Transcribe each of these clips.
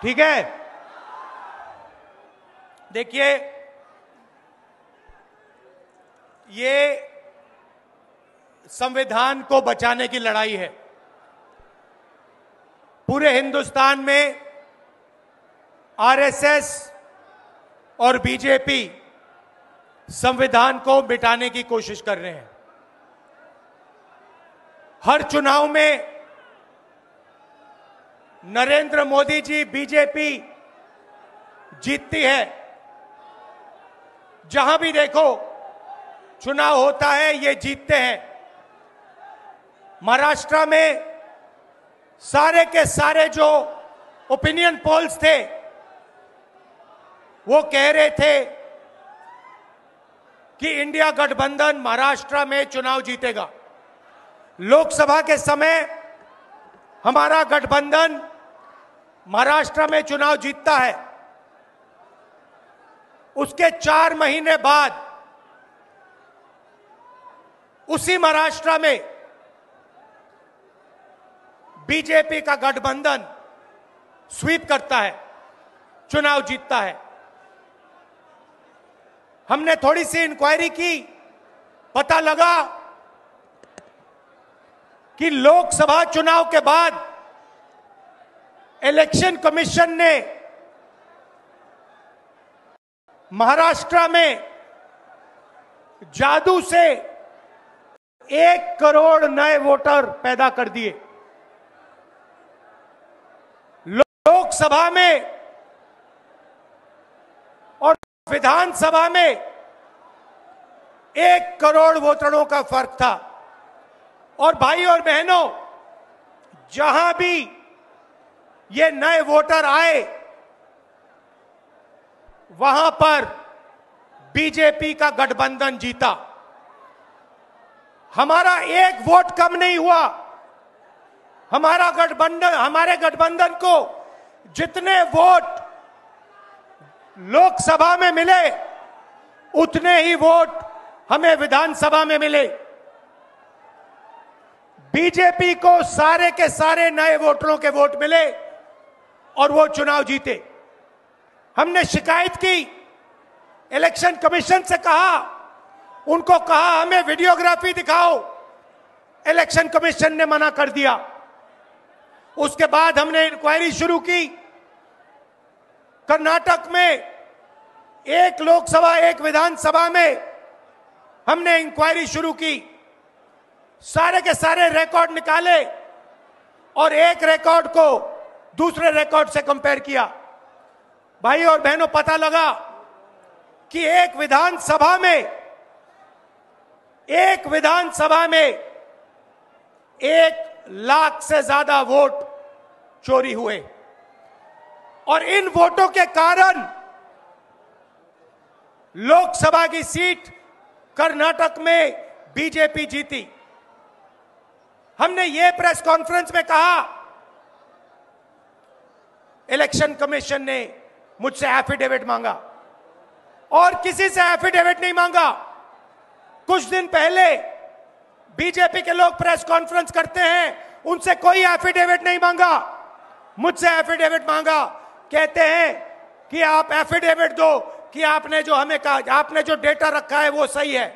ठीक है, देखिए ये संविधान को बचाने की लड़ाई है। पूरे हिंदुस्तान में आरएसएस और बीजेपी संविधान को मिटाने की कोशिश कर रहे हैं। हर चुनाव में नरेंद्र मोदी जी, बीजेपी जीतती है। जहां भी देखो चुनाव होता है, ये जीतते हैं। महाराष्ट्र में सारे के सारे जो ओपिनियन पोल्स थे वो कह रहे थे कि इंडिया गठबंधन महाराष्ट्र में चुनाव जीतेगा। लोकसभा के समय हमारा गठबंधन महाराष्ट्र में चुनाव जीतता है। उसके 4 महीने बाद उसी महाराष्ट्र में बीजेपी का गठबंधन स्वीप करता है, चुनाव जीतता है। हमने थोड़ी सी इंक्वायरी की, पता लगा कि लोकसभा चुनाव के बाद इलेक्शन कमीशन ने महाराष्ट्र में जादू से 1 करोड़ नए वोटर पैदा कर दिए। लोकसभा में और विधानसभा में 1 करोड़ वोटरों का फर्क था। और भाई और बहनों, जहां भी ये नए वोटर आए वहां पर बीजेपी का गठबंधन जीता। हमारा 1 वोट कम नहीं हुआ। हमारे गठबंधन को जितने वोट लोकसभा में मिले उतने ही वोट हमें विधानसभा में मिले। बीजेपी को सारे के सारे नए वोटरों के वोट मिले और वो चुनाव जीते। हमने शिकायत की, इलेक्शन कमीशन से कहा, उनको कहा हमें वीडियोग्राफी दिखाओ। इलेक्शन कमीशन ने मना कर दिया। उसके बाद हमने इंक्वायरी शुरू की। कर्नाटक में 1 लोकसभा 1 विधानसभा में हमने इंक्वायरी शुरू की। सारे के सारे रिकॉर्ड निकाले और एक रिकॉर्ड को दूसरे रिकॉर्ड से कंपेयर किया। भाई और बहनों, पता लगा कि एक विधानसभा में 1 लाख से ज्यादा वोट चोरी हुए। और इन वोटों के कारण लोकसभा की सीट कर्नाटक में बीजेपी जीती। हमने ये प्रेस कॉन्फ्रेंस में कहा, इलेक्शन कमीशन ने मुझसे एफिडेविट मांगा और किसी से एफिडेविट नहीं मांगा। कुछ दिन पहले बीजेपी के लोग प्रेस कॉन्फ्रेंस करते हैं, उनसे कोई एफिडेविट नहीं मांगा, मुझसे एफिडेविट मांगा। कहते हैं कि आप एफिडेविट दो कि आपने जो हमें कहा, आपने जो डेटा रखा है वो सही है।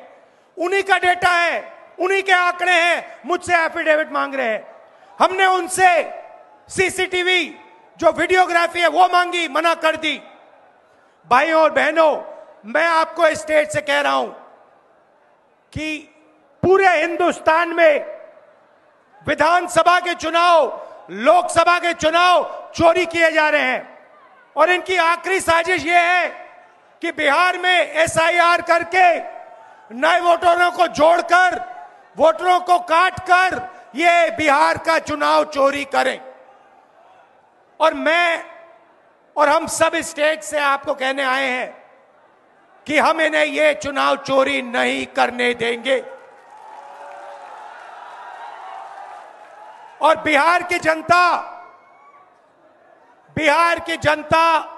उन्हीं का डेटा है, उन्हीं के आंकड़े हैं, मुझसे एफिडेविट मांग रहे हैं। हमने उनसे सीसीटीवी जो वीडियोग्राफी है वो मांगी, मना कर दी। भाइयों और बहनों, मैं आपको इस स्टेज से कह रहा हूं कि पूरे हिंदुस्तान में विधानसभा के चुनाव, लोकसभा के चुनाव चोरी किए जा रहे हैं। और इनकी आखिरी साजिश यह है कि बिहार में एसआईआर करके नए वोटरों को जोड़कर, वोटरों को काटकर ये बिहार का चुनाव चोरी करें। और मैं और हम सब स्टेट से आपको कहने आए हैं कि हम इन्हें ये चुनाव चोरी नहीं करने देंगे। और बिहार की जनता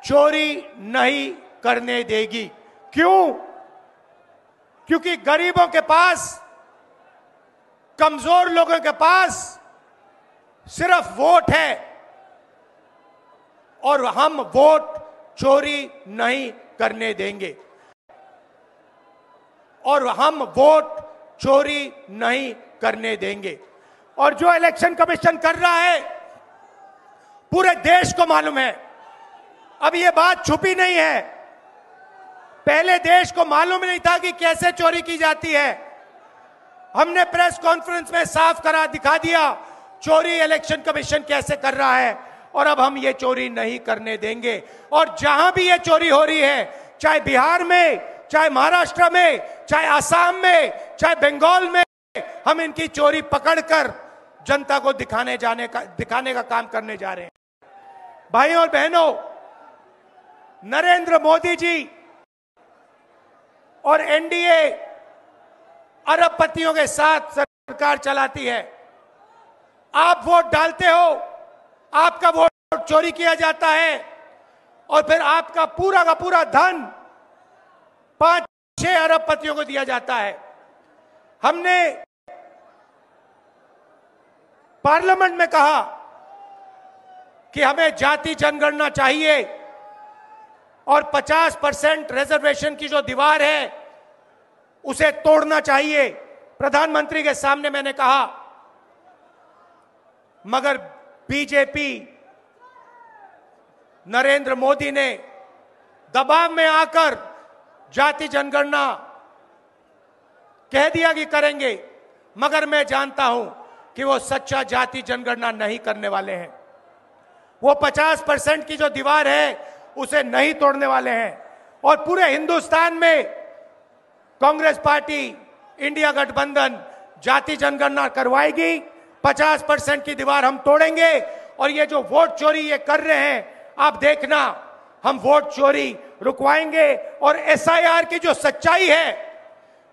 चोरी नहीं करने देगी। क्यों? क्योंकि गरीबों के पास, कमजोर लोगों के पास सिर्फ वोट है और हम वोट चोरी नहीं करने देंगे, और हम वोट चोरी नहीं करने देंगे। और जो इलेक्शन कमीशन कर रहा है पूरे देश को मालूम है। अब ये बात छुपी नहीं है, पहले देश को मालूम नहीं था कि कैसे चोरी की जाती है। हमने प्रेस कॉन्फ्रेंस में साफ करा दिखा दिया चोरी इलेक्शन कमीशन कैसे कर रहा है, और अब हम ये चोरी नहीं करने देंगे। और जहां भी ये चोरी हो रही है, चाहे बिहार में, चाहे महाराष्ट्र में, चाहे असम में, चाहे बंगाल में, हम इनकी चोरी पकड़कर जनता को दिखाने का काम करने जा रहे हैं। भाइयों और बहनों, नरेंद्र मोदी जी और एनडीए अरबपतियों के साथ सरकार चलाती है। आप वोट डालते हो, आपका वोट चोरी किया जाता है, और फिर आपका पूरा का पूरा धन 5-6 अरबपतियों को दिया जाता है। हमने पार्लियामेंट में कहा कि हमें जाति जनगणना चाहिए और 50% रिजर्वेशन की जो दीवार है उसे तोड़ना चाहिए। प्रधानमंत्री के सामने मैंने कहा, मगर बीजेपी, नरेंद्र मोदी ने दबाव में आकर जाति जनगणना कह दिया कि करेंगे, मगर मैं जानता हूं कि वो सच्चा जाति जनगणना नहीं करने वाले हैं। वो 50% की जो दीवार है उसे नहीं तोड़ने वाले हैं, और पूरे हिंदुस्तान में कांग्रेस पार्टी, इंडिया गठबंधन जाति जनगणना करवाएगी। 50% की दीवार हम तोड़ेंगे, और ये जो वोट चोरी ये कर रहे हैं, आप देखना, हम वोट चोरी रुकवाएंगे। और एसआईआर की जो सच्चाई है,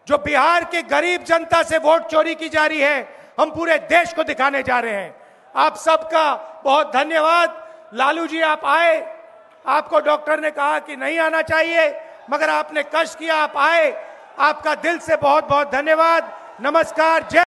जो बिहार के गरीब जनता से वोट चोरी की जा रही है, हम पूरे देश को दिखाने जा रहे हैं। आप सबका बहुत धन्यवाद। लालू जी, आप आए, आपको डॉक्टर ने कहा कि नहीं आना चाहिए, मगर आपने कष्ट किया, आप आए, आपका दिल से बहुत बहुत धन्यवाद। नमस्कार। जय